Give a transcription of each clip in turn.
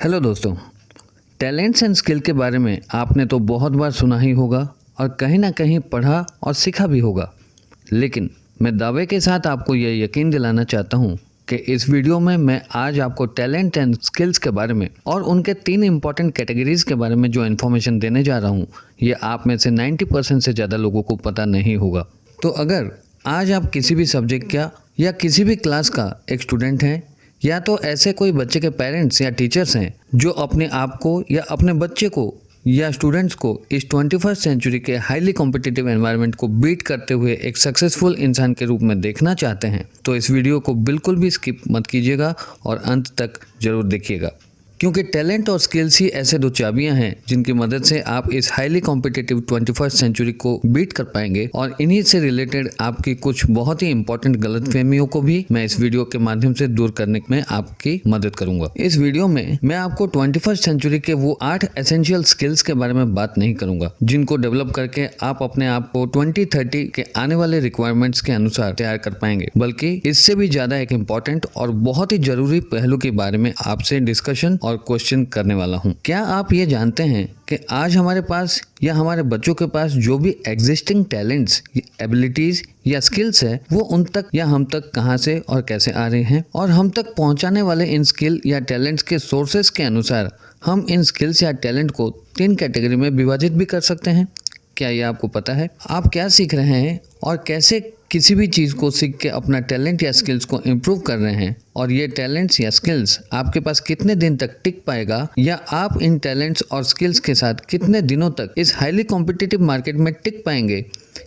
Hello दोस्तों। Talents and skill के बारे में आपने तो बहुत बार सुना ही होगा और कहीं ना कहीं पढ़ा और सीखा भी होगा। लेकिन मैं दावे के साथ आपको यह यकीन दिलाना चाहता हूँ कि इस वीडियो में मैं आज आपको टैलेंट एंड स्किल्स के बारे में और उनके 3 इंपॉर्टेंट कैटेगरीज के बारे में जो इन्फॉर्मेशन देने जा रहा हूँ, ये आप में से 90% से ज़्यादा लोगों को पता नहीं होगा। तो अगर आज आप किसी भी सब्जेक्ट का या किसी भी क्लास का एक स्टूडेंट हैं, या तो ऐसे कोई बच्चे के पेरेंट्स या टीचर्स हैं जो अपने आप को या अपने बच्चे को या स्टूडेंट्स को इस 21st सेंचुरी के हाईली कॉम्पिटिटिव एनवायरनमेंट को बीट करते हुए एक सक्सेसफुल इंसान के रूप में देखना चाहते हैं, तो इस वीडियो को बिल्कुल भी स्किप मत कीजिएगा और अंत तक जरूर देखिएगा, क्योंकि टैलेंट और स्किल्स ही ऐसे 2 चाबियां हैं जिनकी मदद से आप इस हाईली कॉम्पिटिटिव 21st सेंचुरी को बीट कर पाएंगे। और इन्हीं से रिलेटेड आपकी कुछ बहुत ही इंपॉर्टेंट गलतफहमियों को भी मैं इस वीडियो के माध्यम से दूर करने में आपकी मदद करूंगा। इस वीडियो में मैं आपको 21st सेंचुरी के वो 8 एसेंशियल स्किल्स के बारे में बात नहीं करूंगा जिनको डेवलप करके आप अपने आप को 2030 के आने वाले रिक्वायरमेंट्स के अनुसार तैयार कर पाएंगे, बल्कि इससे भी ज्यादा एक इम्पॉर्टेंट और बहुत ही जरूरी पहलू के बारे में आपसे डिस्कशन और क्वेश्चन करने वाला हूं। क्या आप ये जानते हैं कि आज हमारे पास या हमारे बच्चों के पास जो भी एग्जिस्टिंग टैलेंट्स, एबिलिटीज या स्किल्स है, वो उन तक या हम तक कहां से और कैसे आ रहे हैं, और हम तक पहुंचाने वाले इन स्किल या टैलेंट्स के सोर्सेस के अनुसार हम इन स्किल्स या टैलेंट को 3 कैटेगरी में विभाजित भी कर सकते हैं। क्या ये आपको पता है? आप क्या सीख रहे हैं और कैसे किसी भी चीज़ को सीख के अपना टैलेंट या स्किल्स को इम्प्रूव कर रहे हैं, और ये टैलेंट्स या स्किल्स आपके पास कितने दिन तक टिक पाएगा, या आप इन टैलेंट्स और स्किल्स के साथ कितने दिनों तक इस हाईली कॉम्पिटिटिव मार्केट में टिक पाएंगे,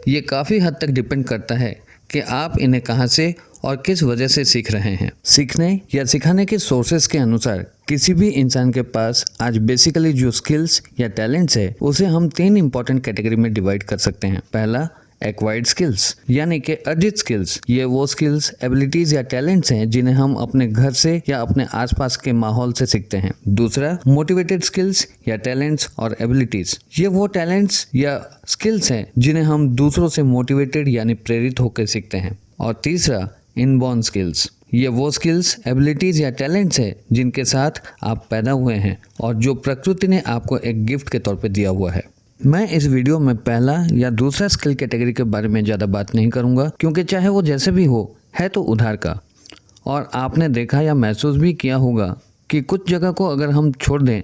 ये काफ़ी हद तक डिपेंड करता है कि आप इन्हें कहाँ से और किस वजह से सीख रहे हैं। सीखने या सिखाने के सोर्सेस के अनुसार किसी भी इंसान के पास आज बेसिकली जो स्किल्स या टैलेंट्स है, उसे हम 3 इंपॉर्टेंट कैटेगरी में डिवाइड कर सकते हैं। पहला, एक्वायर्ड स्किल्स यानी कि अर्जित स्किल्स। ये वो स्किल्स, एबिलिटीज या टैलेंट्स हैं जिन्हें हम अपने घर से या अपने आसपास के माहौल से सीखते हैं। दूसरा, मोटिवेटेड स्किल्स या टैलेंट्स और एबिलिटीज। ये वो टैलेंट्स या स्किल्स हैं जिन्हें हम दूसरों से मोटिवेटेड यानी प्रेरित होकर सीखते हैं। और तीसरा, इनबॉर्न स्किल्स। ये वो स्किल्स, एबिलिटीज या टैलेंट्स हैं जिनके साथ आप पैदा हुए हैं और जो प्रकृति ने आपको एक गिफ्ट के तौर पर दिया हुआ है। मैं इस वीडियो में पहला या दूसरा स्किल कैटेगरी के बारे में ज़्यादा बात नहीं करूंगा, क्योंकि चाहे वो जैसे भी हो, है तो उधार का। और आपने देखा या महसूस भी किया होगा कि कुछ जगह को अगर हम छोड़ दें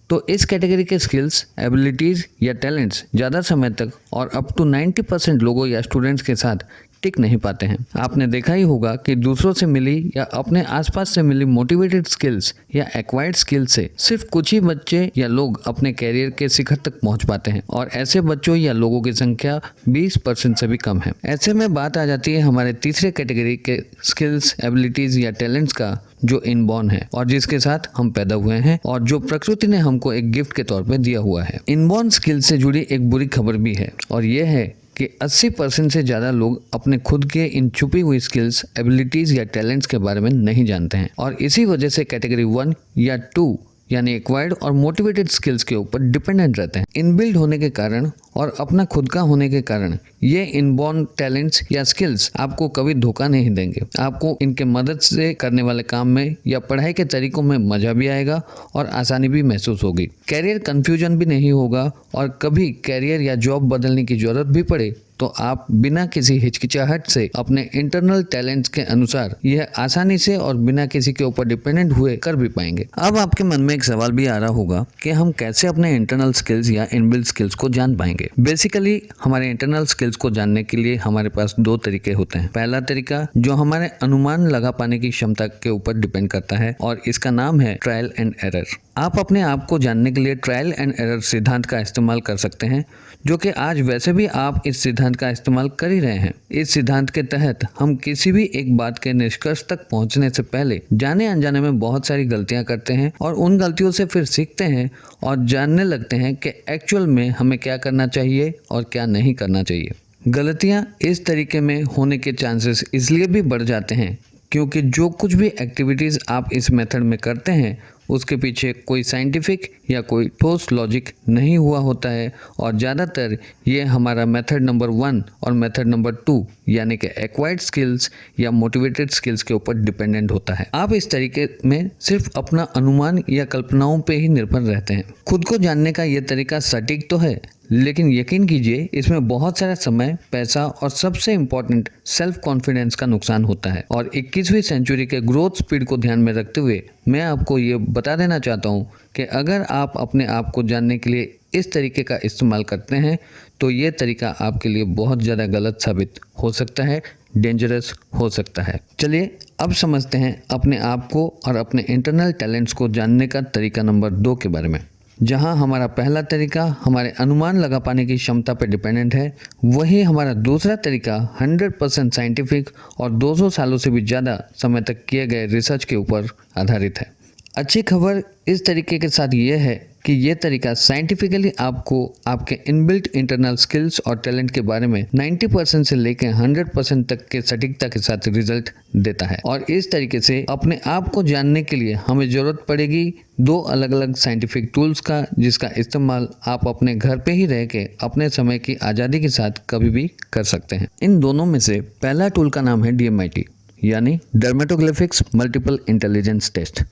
तो इस कैटेगरी के स्किल्स, एबिलिटीज़ या टैलेंट्स ज़्यादा समय तक और अप टू 90% लोगों या स्टूडेंट्स के साथ टिक नहीं पाते हैं। आपने देखा ही होगा कि दूसरों से मिली या अपने आसपास से मिली मोटिवेटेड स्किल्स या एक्वायर्ड स्किल्स से सिर्फ कुछ ही बच्चे या लोग अपने कैरियर के शिखर तक पहुंच पाते हैं, और ऐसे बच्चों या लोगों की संख्या 20% से भी कम है। ऐसे में बात आ जाती है हमारे तीसरे कैटेगरी के स्किल्स, एबिलिटीज या टैलेंट्स का, जो इनबॉर्न है और जिसके साथ हम पैदा हुए हैं और जो प्रकृति ने हमको एक गिफ्ट के तौर पर दिया हुआ है। इनबॉर्न स्किल्स से जुड़ी एक बुरी खबर भी है, और यह है कि 80% से ज़्यादा लोग अपने खुद के इन छुपी हुई स्किल्स, एबिलिटीज़ या टैलेंट्स के बारे में नहीं जानते हैं, और इसी वजह से कैटेगरी 1 या 2 यानी एक्वायर्ड और मोटिवेटेड स्किल्स के ऊपर डिपेंडेंट रहते हैं। इनबिल्ड होने के कारण और अपना खुद का होने के कारण ये इनबॉर्न टैलेंट्स या स्किल्स आपको कभी धोखा नहीं देंगे। आपको इनके मदद से करने वाले काम में या पढ़ाई के तरीकों में मजा भी आएगा और आसानी भी महसूस होगी। कैरियर कंफ्यूजन भी नहीं होगा, और कभी कैरियर या जॉब बदलने की जरूरत भी पड़े तो आप बिना किसी हिचकिचाहट से अपने इंटरनल टैलेंट्स के अनुसार यह आसानी से और बिना किसी के ऊपर डिपेंडेंट हुए कर भी पाएंगे। अब आपके मन में एक सवाल भी आ रहा होगा कि हम कैसे अपने इंटरनल स्किल्स या इनबिल्ट स्किल्स को जान पाएंगे। बेसिकली हमारे इंटरनल स्किल्स को जानने के लिए हमारे पास 2 तरीके होते हैं। पहला तरीका जो हमारे अनुमान लगा पाने की क्षमता के ऊपर डिपेंड करता है, और इसका नाम है ट्रायल एंड एरर। आप अपने आप को जानने के लिए ट्रायल एंड एरर सिद्धांत का इस्तेमाल कर सकते हैं, जो कि आज वैसे भी आप इस सिद्धांत का इस्तेमाल कर ही रहे हैं। इस सिद्धांत के तहत हम किसी भी एक बात के निष्कर्ष तक पहुंचने से पहले जाने अनजाने में बहुत सारी गलतियां करते हैं, और उन गलतियों से फिर सीखते हैं और जानने लगते हैं कि एक्चुअल में हमें क्या करना चाहिए और क्या नहीं करना चाहिए। गलतियां इस तरीके में होने के चांसेस इसलिए भी बढ़ जाते हैं क्योंकि जो कुछ भी एक्टिविटीज़ आप इस मेथड में करते हैं उसके पीछे कोई साइंटिफिक या कोई ठोस लॉजिक नहीं हुआ होता है और ज़्यादातर ये हमारा मेथड नंबर 1 और मेथड नंबर 2 यानी कि एक्वायर्ड स्किल्स या मोटिवेटेड स्किल्स के ऊपर डिपेंडेंट होता है। आप इस तरीके में सिर्फ अपना अनुमान या कल्पनाओं पे ही निर्भर रहते हैं। खुद को जानने का ये तरीका सटीक तो है, लेकिन यकीन कीजिए इसमें बहुत सारा समय, पैसा और सबसे इम्पोर्टेंट सेल्फ कॉन्फिडेंस का नुकसान होता है। और 21वीं सेंचुरी के ग्रोथ स्पीड को ध्यान में रखते हुए मैं आपको ये बता देना चाहता हूँ कि अगर आप अपने आप को जानने के लिए इस तरीके का इस्तेमाल करते हैं तो ये तरीका आपके लिए बहुत ज़्यादा गलत साबित हो सकता है, डेंजरस हो सकता है। चलिए अब समझते हैं अपने आप को और अपने इंटरनल टैलेंट्स को जानने का तरीका नंबर 2 के बारे में। जहां हमारा पहला तरीका हमारे अनुमान लगा पाने की क्षमता पर डिपेंडेंट है, वही हमारा दूसरा तरीका 100% साइंटिफिक और 200 सालों से भी ज़्यादा समय तक किए गए रिसर्च के ऊपर आधारित है। अच्छी खबर इस तरीके के साथ ये है कि ये तरीका साइंटिफिकली आपको आपके इनबिल्ट इंटरनल स्किल्स और टैलेंट के बारे में 90% से लेकर 100% तक के सटीकता के साथ रिजल्ट देता है। और इस तरीके से अपने आप को जानने के लिए हमें ज़रूरत पड़ेगी 2 अलग अलग साइंटिफिक टूल्स का, जिसका इस्तेमाल आप अपने घर पे ही रह के अपने समय की आज़ादी के साथ कभी भी कर सकते हैं। इन दोनों में से पहला टूल का नाम है DMIT यानी डर्मेटोग्लिफिक्स मल्टीपल इंटेलिजेंस टेस्ट।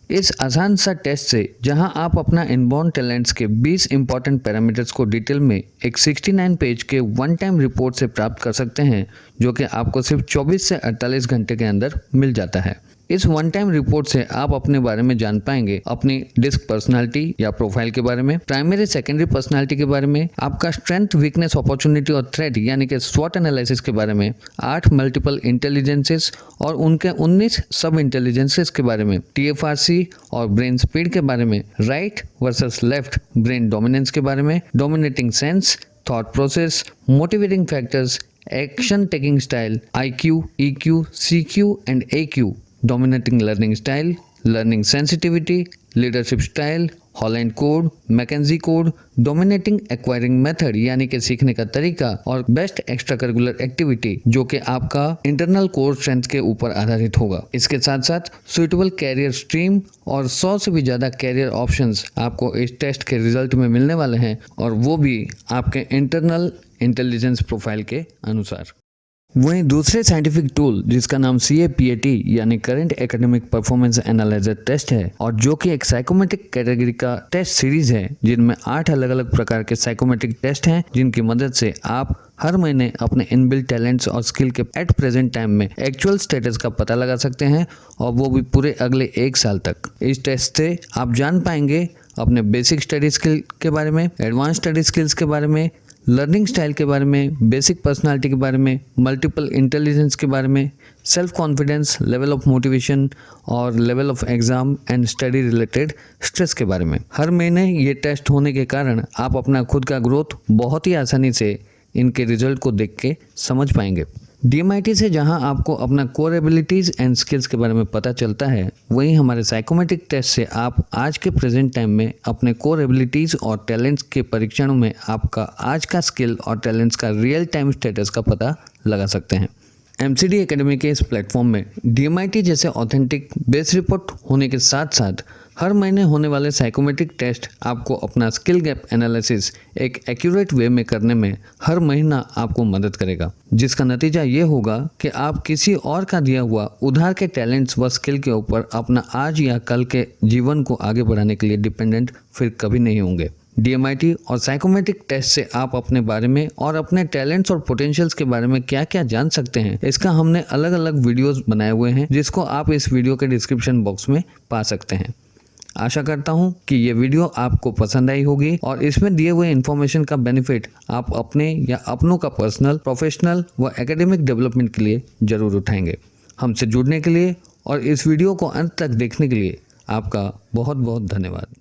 इस आसान सा टेस्ट से जहां आप अपना इनबॉर्न टैलेंट्स के 20 इंपॉर्टेंट पैरामीटर्स को डिटेल में एक 69 पेज के वन टाइम रिपोर्ट से प्राप्त कर सकते हैं, जो कि आपको सिर्फ 24 से 48 घंटे के अंदर मिल जाता है। इस वन टाइम रिपोर्ट से आप अपने बारे में जान पाएंगे, अपनी डिस्क पर्सनालिटी या प्रोफाइल के बारे में, प्राइमरी सेकेंडरी पर्सनालिटी के बारे में, आपका स्ट्रेंथ, वीकनेस, अपॉर्चुनिटी और थ्रेट यानी कि स्वॉट एनालिसिस के बारे में, 8 मल्टीपल इंटेलिजेंसेस और उनके 19 सब इंटेलिजेंसेस के बारे में, TFRC और ब्रेन स्पीड के बारे में, right versus left brain dominance के बारे में, dominating sense, thought process, motivating factors, action taking style, IQ, EQ, CQ and AQ, dominating learning style, learning sensitivity, leadership style, Holland code, McKenzie code, dominating acquiring method यानी कि सीखने का तरीका और best extra curricular activity जो कि आपका internal core strength के ऊपर आधारित होगा। इसके साथ साथ सुइटेबल कैरियर स्ट्रीम और 100 से भी ज़्यादा कैरियर ऑप्शंस आपको इस टेस्ट के रिजल्ट में मिलने वाले हैं, और वो भी आपके इंटरनल इंटेलिजेंस प्रोफाइल के अनुसार। वहीं दूसरे साइंटिफिक टूल जिसका नाम CAPAT यानी current academic performance analyser test है, और जो कि एक साइकोमेट्रिक कैटेगरी का टेस्ट सीरीज है जिनमें 8 अलग अलग प्रकार के साइकोमेट्रिक टेस्ट हैं, जिनकी मदद से आप हर महीने अपने इनबिल्ट टैलेंट्स और स्किल के एट प्रेजेंट टाइम में एक्चुअल स्टेटस का पता लगा सकते हैं, और वो भी पूरे अगले 1 साल तक। इस टेस्ट से आप जान पाएंगे अपने बेसिक स्टडी स्किल के बारे में, एडवांस स्टडी स्किल्स के बारे में, लर्निंग स्टाइल के बारे में, बेसिक पर्सनालिटी के बारे में, मल्टीपल इंटेलिजेंस के बारे में, self confidence, level of motivation और level of exam and study related stress के बारे में। हर महीने ये टेस्ट होने के कारण आप अपना खुद का ग्रोथ बहुत ही आसानी से इनके रिजल्ट को देख के समझ पाएंगे। DMIT से जहां आपको अपना कोर एबिलिटीज़ एंड स्किल्स के बारे में पता चलता है, वहीं हमारे साइकोमेट्रिक टेस्ट से आप आज के प्रेजेंट टाइम में अपने कोर एबिलिटीज़ और टैलेंट्स के परीक्षणों में आपका आज का स्किल और टैलेंट्स का रियल टाइम स्टेटस का पता लगा सकते हैं। MCD एकेडमी के इस प्लेटफॉर्म में DMIT जैसे ऑथेंटिक बेस रिपोर्ट होने के साथ साथ हर महीने होने वाले साइकोमेट्रिक टेस्ट आपको अपना स्किल गैप एनालिसिस एक एक्यूरेट वे में करने में हर महीना आपको मदद करेगा, जिसका नतीजा ये होगा कि आप किसी और का दिया हुआ उधार के टैलेंट्स व स्किल के ऊपर अपना आज या कल के जीवन को आगे बढ़ाने के लिए डिपेंडेंट फिर कभी नहीं होंगे। DMIT और साइकोमेट्रिक टेस्ट से आप अपने बारे में और अपने टैलेंट्स और पोटेंशियल्स के बारे में क्या क्या जान सकते हैं, इसका हमने अलग अलग वीडियोस बनाए हुए हैं, जिसको आप इस वीडियो के डिस्क्रिप्शन बॉक्स में पा सकते हैं। आशा करता हूं कि ये वीडियो आपको पसंद आई होगी और इसमें दिए हुए इन्फॉर्मेशन का बेनिफिट आप अपने या अपनों का पर्सनल, प्रोफेशनल व एकेडमिक डेवलपमेंट के लिए ज़रूर उठाएंगे। हमसे जुड़ने के लिए और इस वीडियो को अंत तक देखने के लिए आपका बहुत बहुत धन्यवाद।